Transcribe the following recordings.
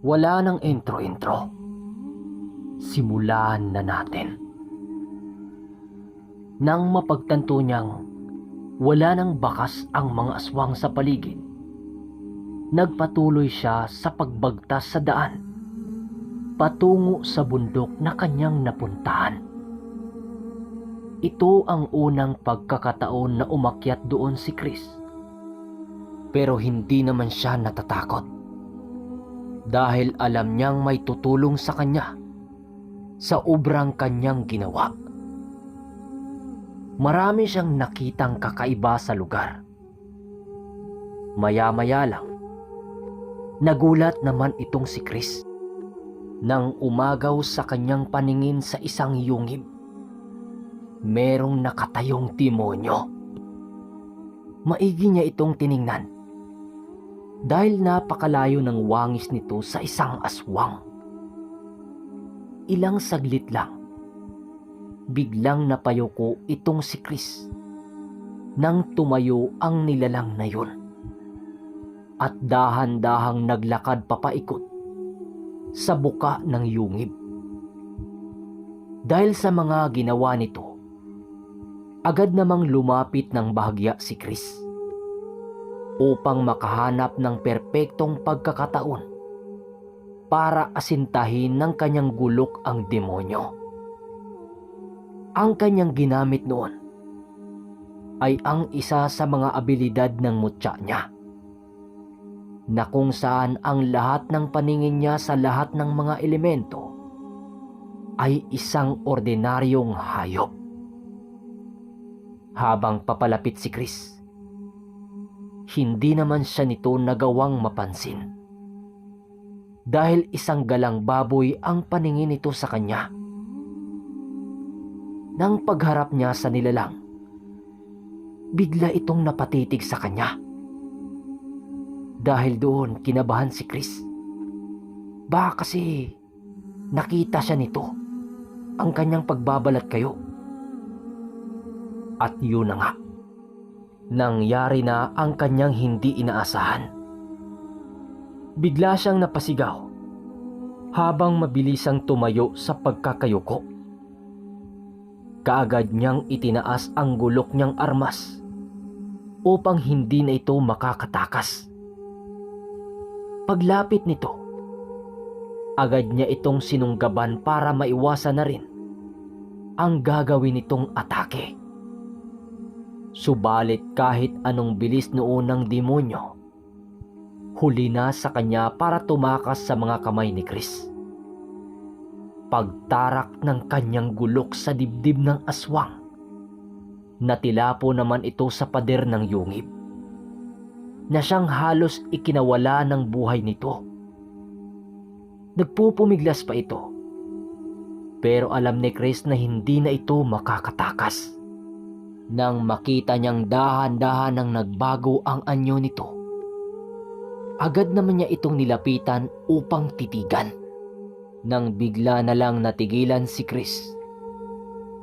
Wala nang intro-intro. Simulan na natin. Nang mapagtanto niyang wala nang bakas ang mga aswang sa paligid, nagpatuloy siya sa pagbagtas sa daan patungo sa bundok na kanyang napuntahan. Ito ang unang pagkakataon na umakyat doon si Chris. Pero hindi naman siya natatakot dahil alam niyang may tutulong sa kanya sa obrang kanyang ginawa. Marami siyang nakitang kakaiba sa lugar. Maya-maya lang, nagulat naman itong si Chris nang umagaw sa kanyang paningin sa isang yungib. Merong nakatayong demonyo. Maigi niya itong tiningnan dahil napakalayo ng wangis nito sa isang aswang. Ilang saglit lang, biglang napayuko itong si Chris nang tumayo ang nilalang na yun at dahan-dahang naglakad papaikot sa buka ng yungib. Dahil sa mga ginawa nito, agad namang lumapit ng bahagya si Chris upang makahanap ng perpektong pagkakataon para asintahin ng kanyang gulok ang demonyo. Ang kanyang ginamit noon ay ang isa sa mga abilidad ng mutya niya, na kung saan ang lahat ng paningin niya sa lahat ng mga elemento ay isang ordinaryong hayop. Habang papalapit si Chris, hindi naman siya nito nagawang mapansin dahil isang galang baboy ang paningin nito sa kanya. Nang pagharap niya sa nilalang, bigla itong napatitig sa kanya. Dahil doon kinabahan si Chris. Baka kasi nakita siya nito ang kanyang pagbabalat kayo. At yun na nga, nangyari na ang kanyang hindi inaasahan. Bigla siyang napasigaw habang mabilisang tumayo sa pagkakayuko. Kaagad niyang itinaas ang gulok niyang armas upang hindi na ito makakatakas. Paglapit nito, agad niya itong sinunggaban para maiwasan na rin ang gagawin nitong atake. Subalit kahit anong bilis noon ng demonyo, huli na sa kanya para tumakas sa mga kamay ni Chris. Pagtarak ng kanyang gulok sa dibdib ng aswang, natilapo naman ito sa pader ng yungib, na siyang halos ikinawala ng buhay nito. Nagpupumiglas pa ito, pero alam ni Chris na hindi na ito makakatakas. Nang makita niyang dahan-dahan nang nagbago ang anyo nito, agad naman niya itong nilapitan upang titigan. Nang bigla na lang natigilan si Chris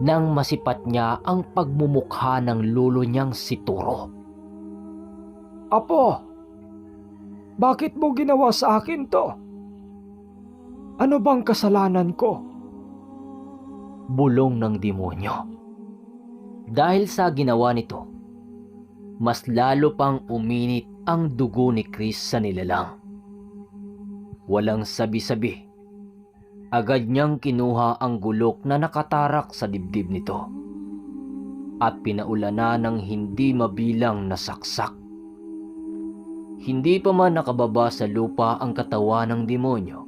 nang masipat niya ang pagmumukha ng lolo niyang si Turo. Apo, bakit mo ginawa sa akin to? Ano bang kasalanan ko? Bulong ng demonyo. Dahil sa ginawa nito, mas lalo pang uminit ang dugo ni Chris sa nilalang. Walang sabi-sabi, agad niyang kinuha ang gulok na nakatarak sa dibdib nito at pinaulanan ng hindi mabilang na saksak. Hindi pa man nakababa sa lupa ang katawan ng demonyo,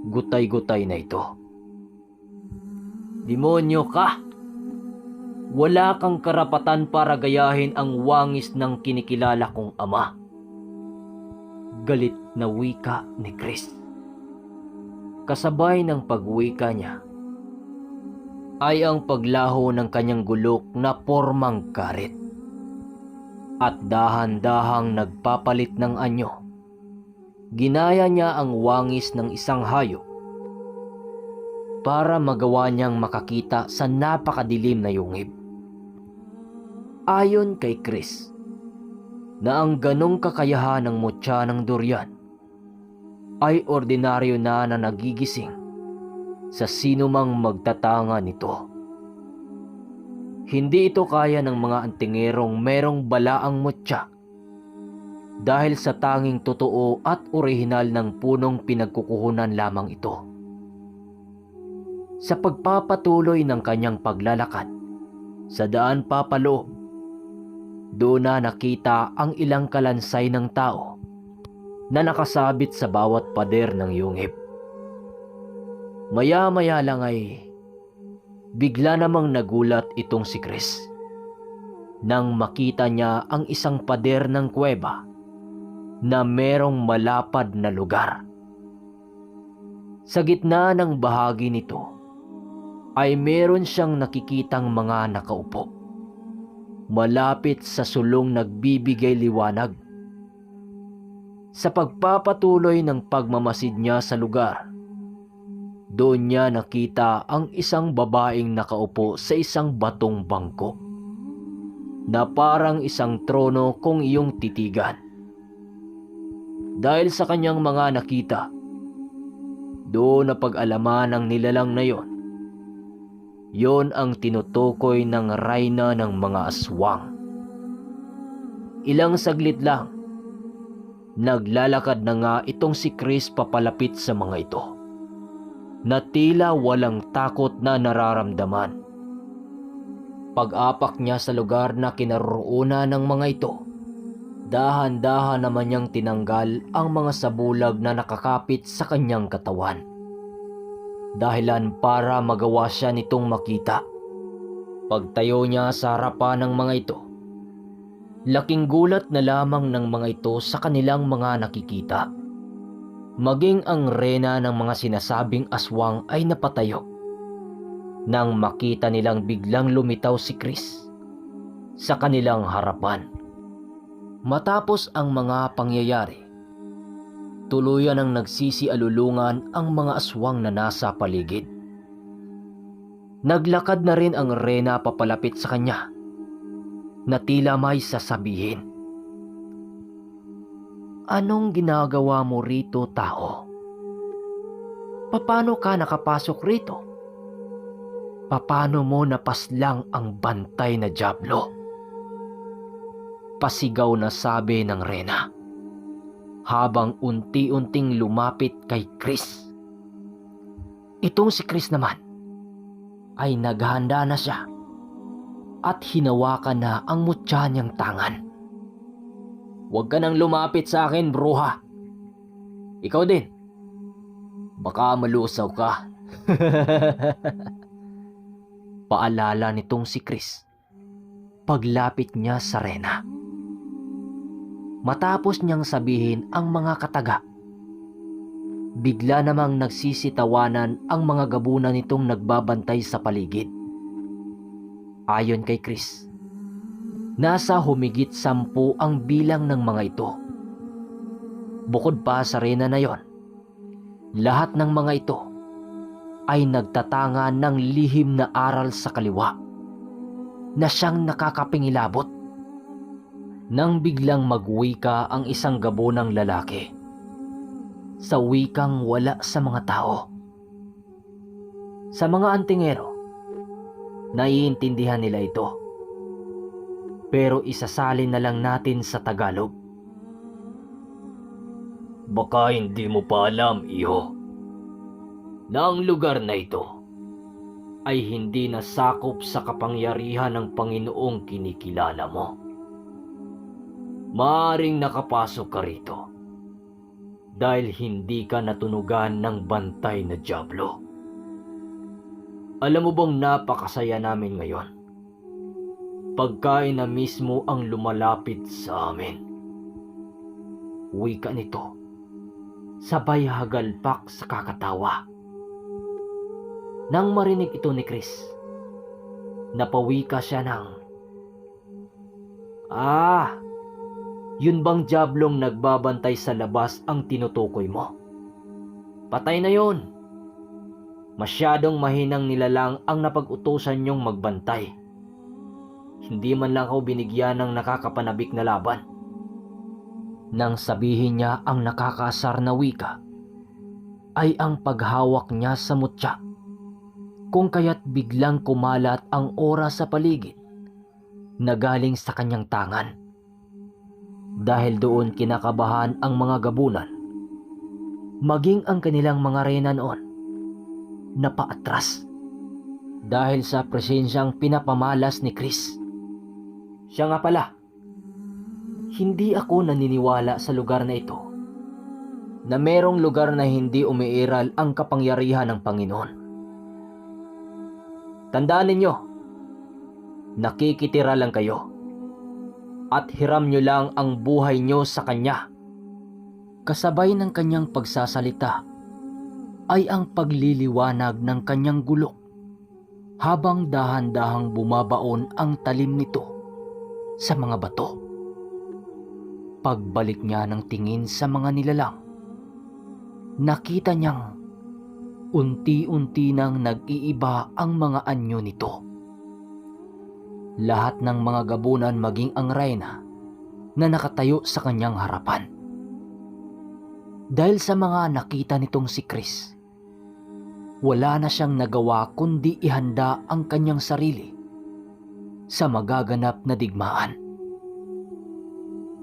gutay-gutay na ito. Demonyo ka! Wala kang karapatan para gayahin ang wangis ng kinikilala kong ama. Galit na wika ni Chris. Kasabay ng pagwika niya ay ang paglaho ng kanyang gulok na pormang karet at dahan-dahang nagpapalit ng anyo. Ginaya niya ang wangis ng isang hayop para magawa niyang makakita sa napakadilim na yungib. Ayon kay Chris, na ang ganong kakayahan ng mutya ng durian ay ordinaryo na nagigising sa sinumang magtatanga nito. Hindi ito kaya ng mga antingerong merong balaang mutya dahil sa tanging totoo at orihinal ng punong pinagkukuhunan lamang ito. Sa pagpapatuloy ng kanyang paglalakad sa daan papaloob, doon na nakita ang ilang kalansay ng tao na nakasabit sa bawat pader ng yungib. Maya-maya lang ay bigla namang nagulat itong si Chris nang makita niya ang isang pader ng kuweba na merong malapad na lugar. Sa gitna ng bahagi nito ay meron siyang nakikitang mga nakaupo malapit sa sulong nagbibigay liwanag. Sa pagpapatuloy ng pagmamasid niya sa lugar, doon niya nakita ang isang babaeng nakaupo sa isang batong bangko na parang isang trono kung iyong titigan. Dahil sa kanyang mga nakita, doon na pag-alaman ng nilalang na yon ang tinutukoy ng reyna ng mga aswang. Ilang saglit lang, naglalakad na nga itong si Chris papalapit sa mga ito, na tila walang takot na nararamdaman. Pag-apak niya sa lugar na kinaroroonan ng mga ito, dahan-dahan naman niyang tinanggal ang mga sabulag na nakakapit sa kanyang katawan. Dahilan para magawa siya nitong makita. Pagtayo niya sa harapan ng mga ito, laking gulat na lamang ng mga ito sa kanilang mga nakikita. Maging ang reyna ng mga sinasabing aswang ay napatayo nang makita nilang biglang lumitaw si Chris sa kanilang harapan. Matapos ang mga pangyayari, tuluyan ang nagsisialulungan ang mga aswang na nasa paligid. Naglakad na rin ang reyna papalapit sa kanya na tila may sasabihin. Anong ginagawa mo rito, tao? Paano ka nakapasok rito? Paano mo napaslang ang bantay na dyablo? Pasigaw na sabi ng reyna habang unti-unting lumapit kay Chris. Itong si Chris naman ay naghahanda na siya at hinawakan na ang mutya niyang tangan. Huwag ka nang lumapit sa akin, bruha. Ikaw din. Baka malusaw ka. Paalala nitong si Chris paglapit niya sa reyna. Matapos niyang sabihin ang mga kataga, bigla namang nagsisitawanan ang mga gabunan nitong nagbabantay sa paligid. Ayon kay Chris, nasa humigit 10 ang bilang ng mga ito. Bukod pa sa reyna na yon, lahat ng mga ito ay nagtatanga ng lihim na aral sa kaliwa na siyang nakakapingilabot. Nang biglang magwika ang isang gabunang lalaki sa wikang wala sa mga tao. Sa mga antingero, naiintindihan nila ito. Pero isasalin na lang natin sa Tagalog. Baka hindi mo pa alam, iho, na ang lugar na ito ay hindi nasakop sa kapangyarihan ng Panginoong kinikilala mo. Maaring nakapasok ka rito dahil hindi ka natunugan ng bantay na dyablo. Alam mo bang napakasaya namin ngayon? Pagkain na mismo ang lumalapit sa amin. Wika nito, sabay hagalpak sa kakatawa. Nang marinig ito ni Chris, napawika siya ng, yun bang diablong nagbabantay sa labas ang tinutukoy mo? Patay na yon. Masyadong mahinang nilalang ang napag-utusan niyong magbantay. Hindi man lang ako binigyan ng nakakapanabik na laban. Nang sabihin niya ang nakakaasar na wika, ay ang paghawak niya sa mutya, kung kaya't biglang kumalat ang oras sa paligid na galing sa kanyang tangan. Dahil doon kinakabahan ang mga gabunan, maging ang kanilang mga reyna noon na paatras dahil sa presensyang pinapamalas ni Chris. Siya nga pala, hindi ako naniniwala sa lugar na ito na merong lugar na hindi umiiral ang kapangyarihan ng Panginoon. Tandaan ninyo, nakikitira lang kayo at hiram nyo lang ang buhay nyo sa Kanya. Kasabay ng Kanyang pagsasalita ay ang pagliliwanag ng Kanyang gulok habang dahan-dahang bumabaon ang talim nito sa mga bato. Pagbalik niya ng tingin sa mga nilalang, nakita niyang unti-unti nang nag-iiba ang mga anyo nito. Lahat ng mga gabunan maging ang reyna na nakatayo sa kanyang harapan. Dahil sa mga nakita nitong si Chris, wala na siyang nagawa kundi ihanda ang kanyang sarili sa magaganap na digmaan.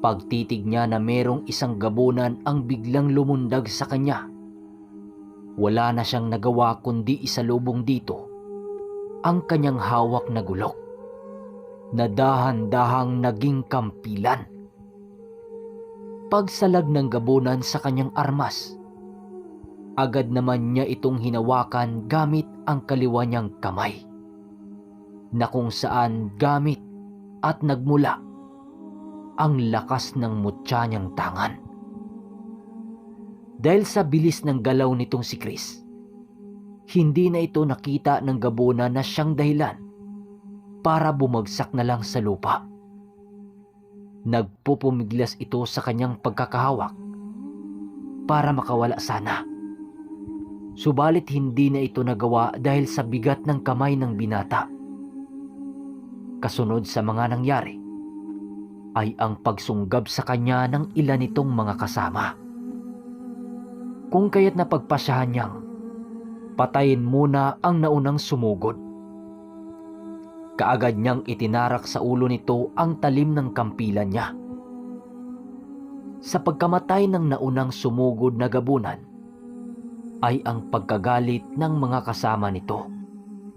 Pagtitig niya na merong isang gabunan ang biglang lumundag sa kanya, wala na siyang nagawa kundi isalubong dito ang kanyang hawak na gulok na dahan-dahang naging kampilan. Pagsalag ng gabunan sa kanyang armas, agad naman niya itong hinawakan gamit ang kaliwa niyang kamay, na kung saan gamit at nagmula ang lakas ng mutya niyang tangan. Dahil sa bilis ng galaw nitong si Chris, hindi na ito nakita ng gabunan na siyang dahilan para bumagsak na lang sa lupa. Nagpupumiglas ito sa kanyang pagkakahawak para makawala sana. Subalit hindi na ito nagawa dahil sa bigat ng kamay ng binata. Kasunod sa mga nangyari ay ang pagsunggab sa kanya ng ilan nitong mga kasama. Kung kaya't napagpasyahan niyang patayin muna ang naunang sumugod. Kaagad niyang itinarak sa ulo nito ang talim ng kampilan niya. Sa pagkamatay ng naunang sumugod na gabunan ay ang pagkagalit ng mga kasama nito.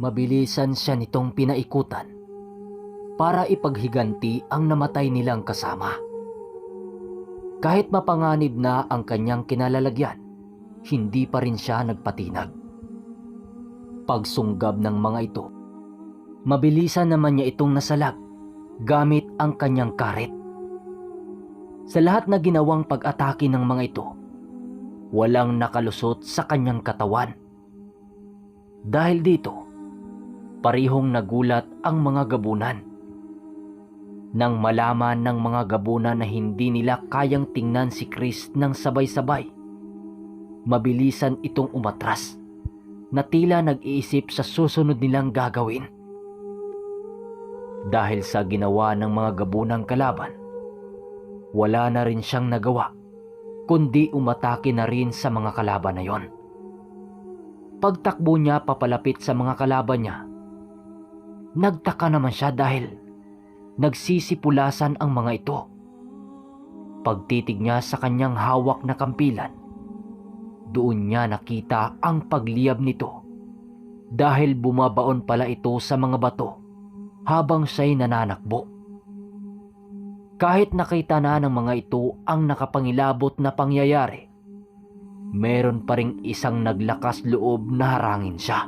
Mabilisan siya nitong pinaikutan para ipaghiganti ang namatay nilang kasama. Kahit mapanganib na ang kanyang kinalalagyan, hindi pa rin siya nagpatinag. Pagsunggab ng mga ito, mabilisan naman niya itong nasalag gamit ang kanyang karet. Sa lahat na ginawang pag-atake ng mga ito, walang nakalusot sa kanyang katawan. Dahil dito, parihong nagulat ang mga gabunan. Nang malaman ng mga gabunan na hindi nila kayang tingnan si Chris ng sabay-sabay, mabilisan itong umatras na tila nag-iisip sa susunod nilang gagawin. Dahil sa ginawa ng mga gabunang kalaban, wala na rin siyang nagawa kundi umatake na rin sa mga kalaban na yon. Pagtakbo niya papalapit sa mga kalaban niya, nagtaka naman siya dahil nagsisipulasan ang mga ito. Pagtitig niya sa kanyang hawak na kampilan, doon niya nakita ang pagliyab nito dahil bumabaon pala ito sa mga bato habang siya'y nananakbo. Kahit nakita na ng mga ito ang nakapangilabot na pangyayari, meron pa ring isang naglakas loob na harangin siya.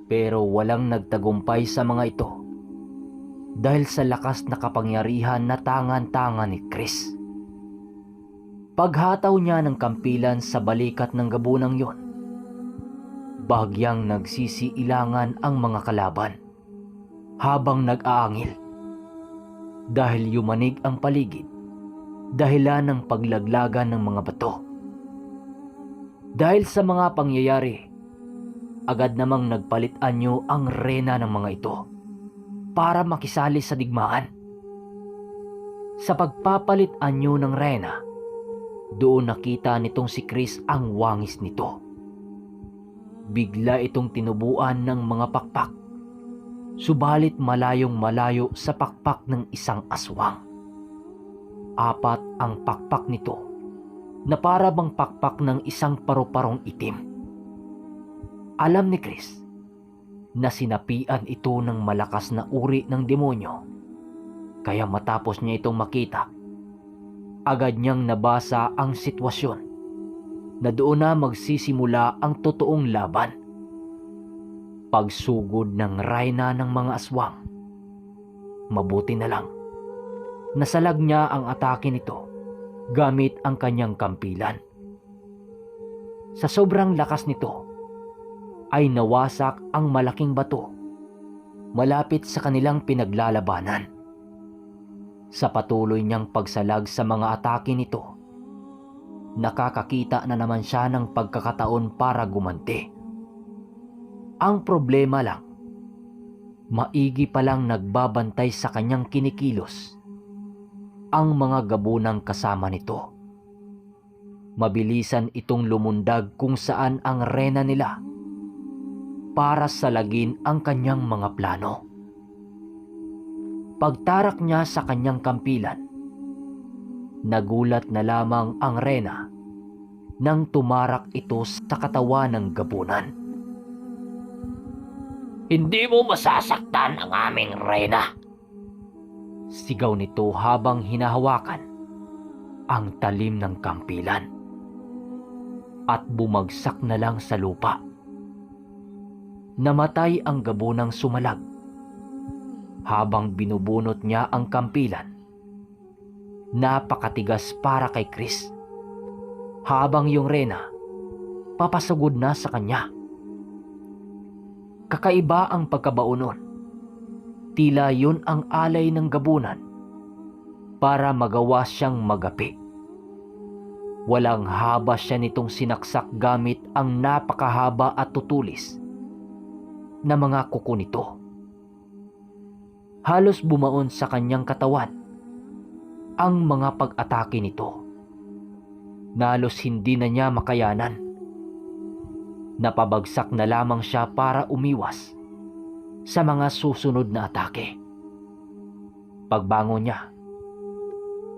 Pero walang nagtagumpay sa mga ito dahil sa lakas na kapangyarihan na tangan-tangan ni Chris. Paghataw niya ng kampilan sa balikat ng gabunang yon, bahagyang nagsisiilangan ang mga kalaban habang nag-aangil dahil yumanig ang paligid dahilan ng paglaglagan ng mga bato. Dahil sa mga pangyayari, agad namang nagpalit anyo ang reyna ng mga ito para makisali sa digmaan. Sa pagpapalit anyo ng reyna, Doon nakita nitong si Chris ang wangis nito. Bigla itong tinubuan ng mga pakpak, subalit malayong malayo sa pakpak ng isang aswang. 4 ang pakpak nito na para bang pakpak ng isang paru-parong itim. Alam ni Chris na sinapian ito ng malakas na uri ng demonyo, kaya matapos niya itong makita, agad niyang nabasa ang sitwasyon na doon na magsisimula ang totoong laban. Pagsugod ng reyna ng mga aswang. Mabuti na lang nasalag niya ang atake nito gamit ang kanyang kampilan. Sa sobrang lakas nito ay nawasak ang malaking bato malapit sa kanilang pinaglalabanan. Sa patuloy niyang pagsalag sa mga atake nito, nakakakita na naman siya ng pagkakataon para gumanti. Ang problema lang, maigi palang nagbabantay sa kanyang kinikilos ang mga gabunang kasama nito. Mabilisan itong lumundag kung saan ang reyna nila para salagin ang kanyang mga plano. Pagtarak niya sa kanyang kampilan, nagulat na lamang ang reyna nang tumarak ito sa katawan ng gabunan. "Hindi mo masasaktan ang aming reyna!" Sigaw nito habang hinahawakan ang talim ng kampilan at bumagsak na lang sa lupa. Namatay ang gabunang sumalag habang binubunot niya ang kampilan. Napakatigas para kay Chris, habang yung reyna papasugod na sa kanya. Kakaiba ang pagkabaunon. Tila yun ang alay ng gabunan para magawa siyang magapi. Walang haba siya nitong sinaksak gamit ang napakahaba at tutulis na mga kuko nito. Halos bumaon sa kanyang katawan ang mga pag-atake nito. Nalos hindi na niya makayanan. Napabagsak na lamang siya para umiwas sa mga susunod na atake. Pagbangon niya,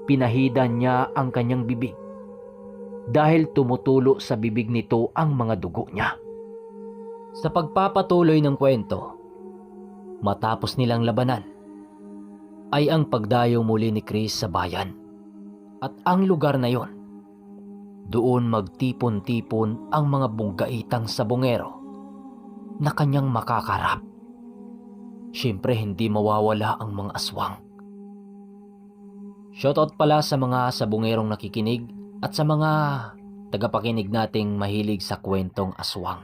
pinahidan niya ang kanyang bibig dahil tumutulo sa bibig nito ang mga dugo niya. Sa pagpapatuloy ng kwento, matapos nilang labanan, ay ang pagdayo muli ni Chris sa bayan. At ang lugar na yon, doon magtipon-tipon ang mga bunggaitang sabongero na kanyang makakarap. Siyempre hindi mawawala ang mga aswang. Shoutout pala sa mga sabongerong nakikinig at sa mga tagapakinig nating mahilig sa kwentong aswang.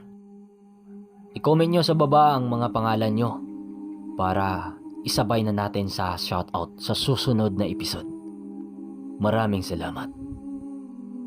I-comment nyo sa baba ang mga pangalan nyo para isabay na natin sa shoutout sa susunod na episode. Maraming salamat.